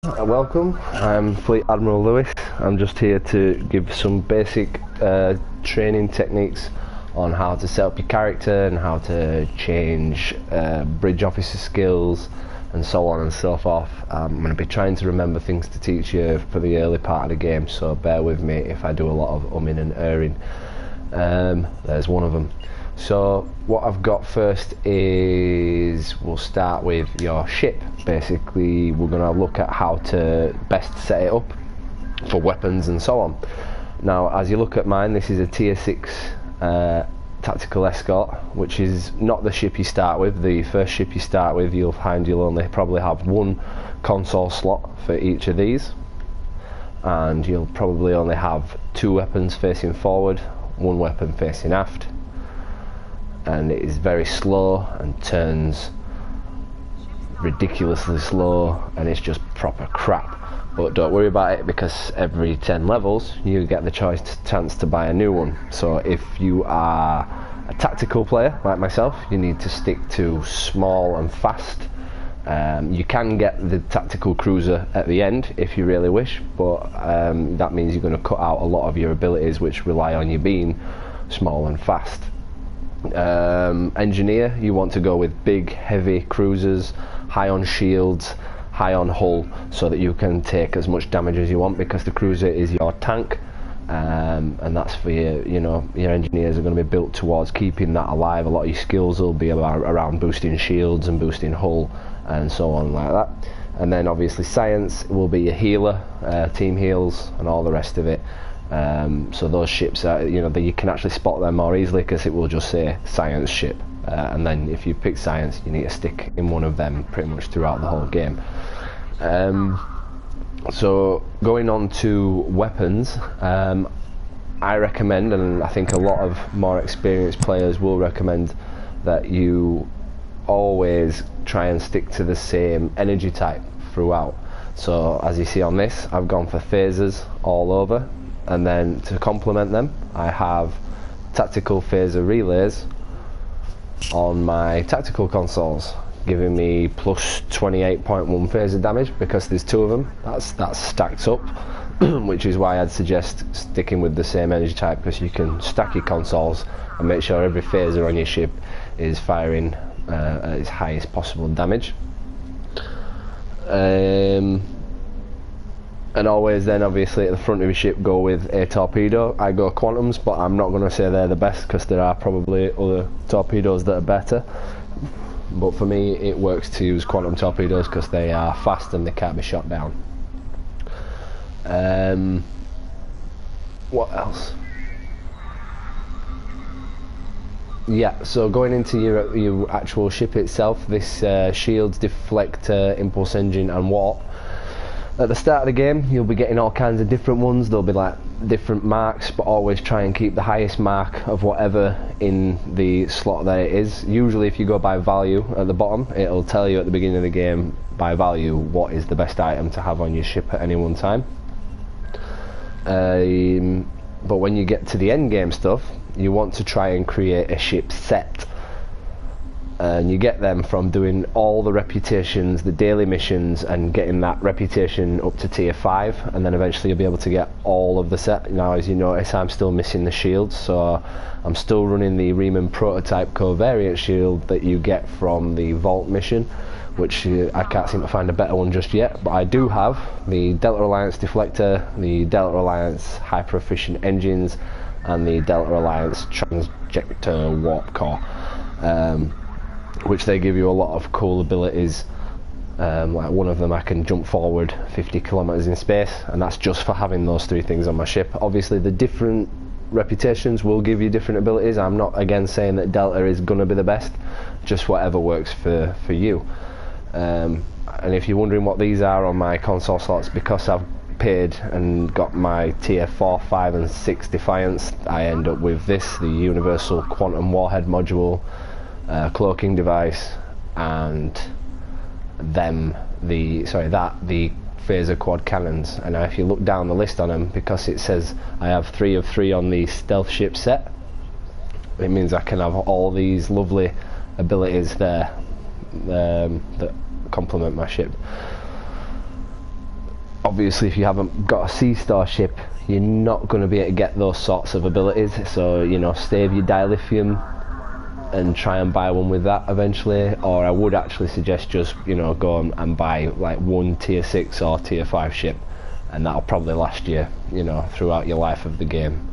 Welcome, I'm Fleet Admiral Lewis. I'm just here to give some basic training techniques on how to set up your character and how to change bridge officer skills and so on and so forth. I'm going to be trying to remember things to teach you for the early part of the game, so bear with me if I do a lot of umming and erring. There's one of them. So what I've got first is we'll start with your ship. Basically we're going to look at how to best set it up for weapons and so on. Now as you look at mine, this is a tier 6 tactical escort, which is not the ship you start with. The first ship you start with, you'll find you'll only probably have one console slot for each of these, and you'll probably only have 2 weapons facing forward, 1 weapon facing aft, and it is very slow and turns ridiculously slow, and it's just proper crap. But don't worry about it, because every 10 levels you get the chance to buy a new one. So if you are a tactical player like myself, you need to stick to small and fast. You can get the tactical cruiser at the end if you really wish, but that means you're going to cut out a lot of your abilities which rely on you being small and fast. Engineer, you want to go with big heavy cruisers, high on shields, high on hull, so that you can take as much damage as you want, because the cruiser is your tank, and that's for your engineers are going to be built towards keeping that alive. A lot of your skills will be around boosting shields and boosting hull and so on like that. And then obviously science will be your healer, team heals and all the rest of it. So those ships are, you can actually spot them more easily because it will just say science ship, and then if you pick science, you need to stick in one of them pretty much throughout the whole game. So going on to weapons, I recommend, and I think a lot of more experienced players will recommend, that you always try and stick to the same energy type throughout. So as you see on this, I've gone for phasers all over. And then to complement them, I have tactical phaser relays on my tactical consoles, giving me plus 28.1 phaser damage, because there's 2 of them. That's stacked up, which is why I'd suggest sticking with the same energy type, because you can stack your consoles and make sure every phaser on your ship is firing at its highest possible damage. And always then obviously at the front of your ship go with a torpedo. I go quantums, but I'm not going to say they're the best, because there are probably other torpedoes that are better. But for me it works to use quantum torpedoes because they are fast and they can't be shot down. What else? Yeah, so going into your actual ship itself, this shields, deflector, impulse engine and warp. At the start of the game you'll be getting all kinds of different ones. There'll be like different marks, but always try and keep the highest mark of whatever in the slot that it is. Usually if you go by value at the bottom, it'll tell you at the beginning of the game by value what is the best item to have on your ship at any one time. But when you get to the end game stuff, you want to try and create a ship set. And you get them from doing all the reputations, the daily missions, and getting that reputation up to tier 5, and then eventually you'll be able to get all of the set. Now as you notice, I'm still missing the shields, so I'm still running the Riemann prototype covariant shield that you get from the Vault mission, which I can't seem to find a better one just yet. But I do have the Delta Alliance deflector, the Delta Alliance hyper efficient engines, and the Delta Alliance transjector warp core, which they give you a lot of cool abilities. Like one of them, I can jump forward 50 kilometers in space, and that's just for having those 3 things on my ship. Obviously the different reputations will give you different abilities. I'm not again saying that Delta is gonna be the best, just whatever works for you. And if you're wondering what these are on my console slots, because I've paid and got my tier 4, 5 and 6 Defiance, I end up with this, the Universal Quantum Warhead Module, cloaking device, and the phaser quad cannons. And now if you look down the list on them, because it says I have 3 of 3 on the stealth ship set, it means I can have all these lovely abilities there that complement my ship. obviously if you haven't got a C-star ship, you're not going to be able to get those sorts of abilities, so you know, save your dilithium and try and buy one with that eventually. Or I would actually suggest just, you know, go and buy like one tier 6 or tier 5 ship, and that'll probably last you, you know, throughout your life of the game.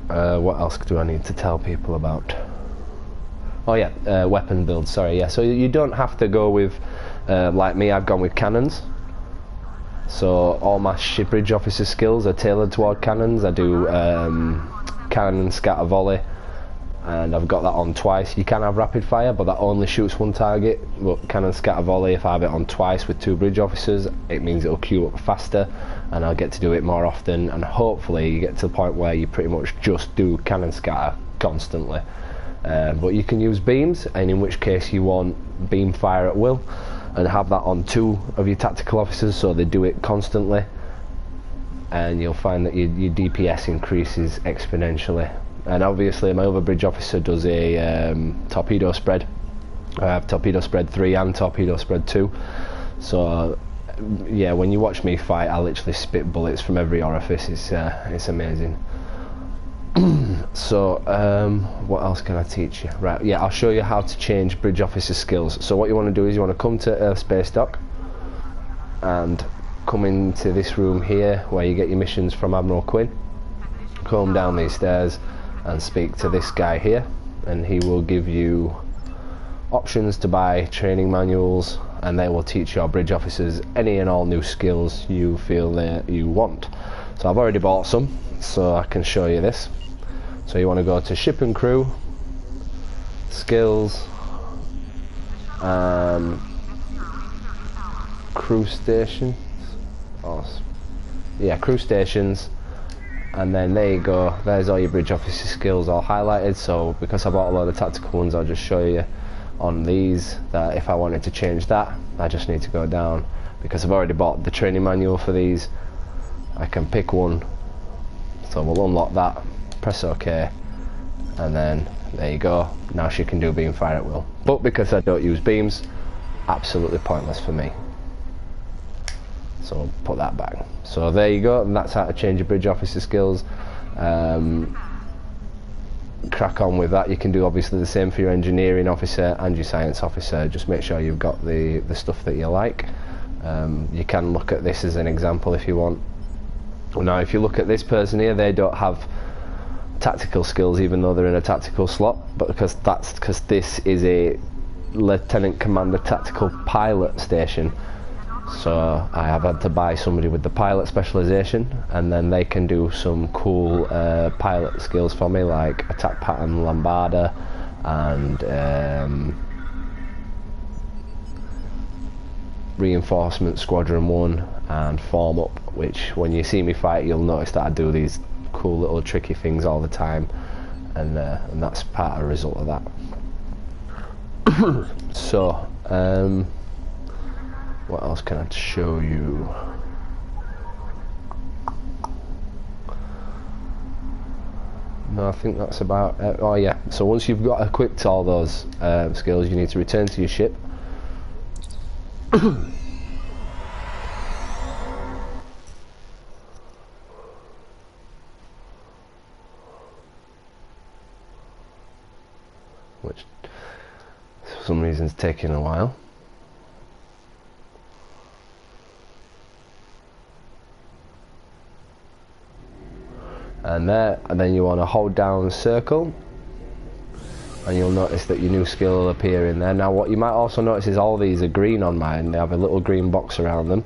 What else do I need to tell people about? Oh yeah, weapon build, sorry, yeah. So you don't have to go with, like me, I've gone with cannons. So all my ship bridge officer skills are tailored toward cannons. I do cannon, scatter, volley, and I've got that on twice. You can have rapid fire, but that only shoots one target. But cannon, scatter, volley, if I have it on twice with 2 bridge officers, it means it'll queue up faster, and I'll get to do it more often, and hopefully you get to the point where you pretty much just do cannon scatter constantly. But you can use beams, and in which case you want beam fire at will, and have that on 2 of your tactical officers so they do it constantly, and you'll find that your DPS increases exponentially. And obviously my other bridge officer does a torpedo spread. I have torpedo spread 3 and torpedo spread 2, so yeah, when you watch me fight, I literally spit bullets from every orifice. It's amazing. So what else can I teach you? Right, yeah, I'll show you how to change bridge officer skills. So what you want to do is you want to come to Earth Space Dock and come into this room here where you get your missions from Admiral Quinn. Come down these stairs and speak to this guy here, and he will give you options to buy training manuals, and they will teach your bridge officers any and all new skills you feel that you want. So I've already bought some, so I can show you this. So you want to go to ship and crew, skills, crew stations, yeah, crew stations, and then there you go, there's all your bridge officer skills all highlighted. So because I bought a lot of tactical ones, I'll just show you on these that if I wanted to change that, I just need to go down. Because I've already bought the training manual for these, I can pick one, so we'll unlock that, press OK, and then there you go, now she can do beam fire at will. But because I don't use beams, absolutely pointless for me, so we'll put that back. So there you go, and that's how to change your bridge officer skills. Crack on with that. You can do obviously the same for your engineering officer and your science officer. Just make sure you've got the stuff that you like. You can look at this as an example if you want. Now if you look at this person here, they don't have tactical skills even though they're in a tactical slot, but because this is a Lieutenant Commander Tactical Pilot station, so I have had to buy somebody with the pilot specialization, and then they can do some cool pilot skills for me, like attack pattern Lambada and reinforcement squadron 1 and form up, which when you see me fight you'll notice that I do these cool little tricky things all the time, and that's part of the result of that. So what else can I show you? No, I think that's about it. Oh yeah, so once you've got equipped all those skills, you need to return to your ship. Which for some reason is taking a while. And then you want to hold down circle, and you'll notice that your new skill will appear in there. Now what you might also notice is all these are green on mine. They have a little green box around them,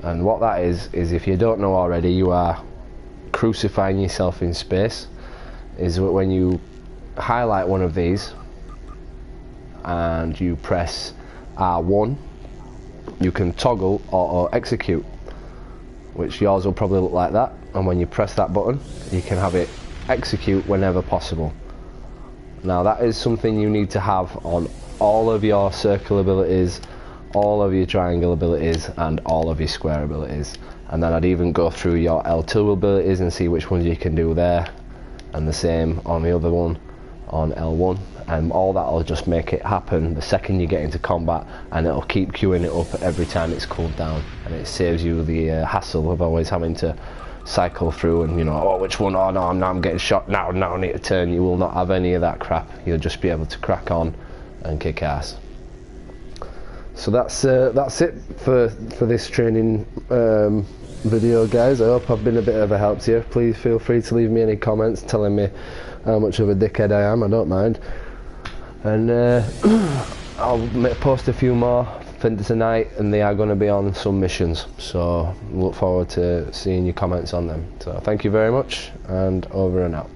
and what that is if you don't know already, you are crucifying yourself in space. Is when you highlight one of these and you press R1, you can toggle auto execute, which yours will probably look like that, and when you press that button you can have it execute whenever possible. Now that is something you need to have on all of your circle abilities, all of your triangle abilities and all of your square abilities, and then I'd even go through your L2 abilities and see which ones you can do there, and the same on the other one, on L1, and all that will just make it happen the second you get into combat, and it'll keep queuing it up every time it's cooled down, and it saves you the hassle of always having to cycle through and, you know, oh, which one, oh no, I'm getting shot now I need to turn. You will not have any of that crap. You'll just be able to crack on and kick ass. So that's it for this training video, guys. I hope I've been a bit of a help to you. Please feel free to leave me any comments telling me how much of a dickhead I am. I don't mind, and I'll post a few more for tonight, and they are going to be on some missions, so look forward to seeing your comments on them. So thank you very much, and over and out.